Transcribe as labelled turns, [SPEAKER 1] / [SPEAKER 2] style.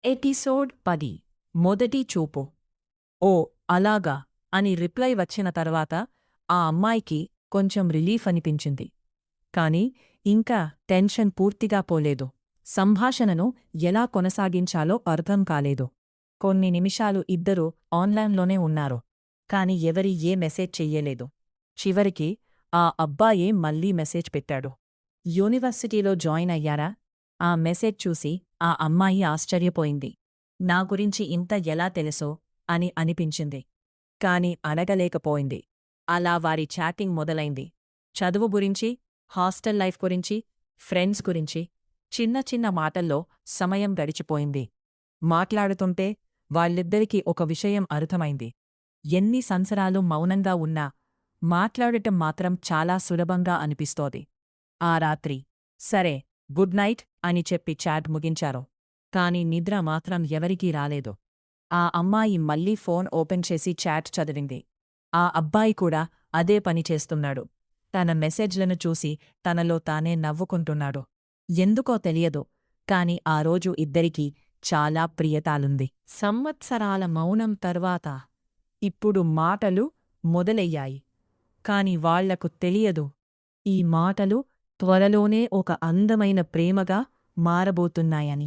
[SPEAKER 1] Episode 10 మొదటి చూపు. ఓ అలాగా అని రిప్లై వచ్చిన తర్వాత ఆ అమ్మాయికి కొంచెం రిలీఫ్ అనిపించింది. కాని ఇంకా టెన్షన్ పూర్తిగా పోలేదు. సంభాషణను ఎలా కొనసాగించాలో అర్థం కాలేదు. కొన్ని నిమిషాలు ఇద్దరూ ఆన్లైన్లోనే ఉన్నారు. కాని ఎవరి ఏ మెసేజ్ చెయ్యలేదు. చివరికి ఆ అబ్బాయే మళ్ళీ మెసేజ్ పెట్టాడు. యూనివర్సిటీలో జాయిన్ అయ్యారా? ఆ మెసేజ్ చూసి ఆ అమ్మాయి ఆశ్చర్యపోయింది. నా గురించి ఇంత ఎలా తెలుసో అని అనిపించింది. కాని అడగలేకపోయింది. అలా వారి చాటింగ్ మొదలైంది. చదువు గురించి, హాస్టల్ లైఫ్ గురించి, ఫ్రెండ్స్ గురించి చిన్న చిన్న మాటల్లో సమయం గడిచిపోయింది. మాట్లాడుతుంటే వాళ్ళిద్దరికీ ఒక విషయం అర్థమైంది. ఎన్ని సంవత్సరాలు మౌనంగా ఉన్నా మాట్లాడటం మాత్రం చాలా సులభంగా అనిపిస్తోంది. ఆ రాత్రి సరే గుడ్ నైట్ అని చెప్పి చాట్ ముగించారు. కాని నిద్ర మాత్రం ఎవరికీ రాలేదు. ఆ అమ్మాయి మళ్ళీ ఫోన్ ఓపెన్ చేసి చాట్ చదివింది. ఆ అబ్బాయి కూడా అదే పని చేస్తున్నాడు. తన మెసేజ్లను చూసి తనలో తానే నవ్వుకుంటున్నాడు. ఎందుకో తెలియదు, కాని ఆ రోజు ఇద్దరికీ చాలా ప్రియతాలుంది. సంవత్సరాల మౌనం తర్వాత ఇప్పుడు మాటలు మొదలయ్యాయి. కాని వాళ్లకు తెలియదు, ఈ మాటలు త్వరలోనే ఒక అందమైన ప్రేమగా మారబోతున్నాయని.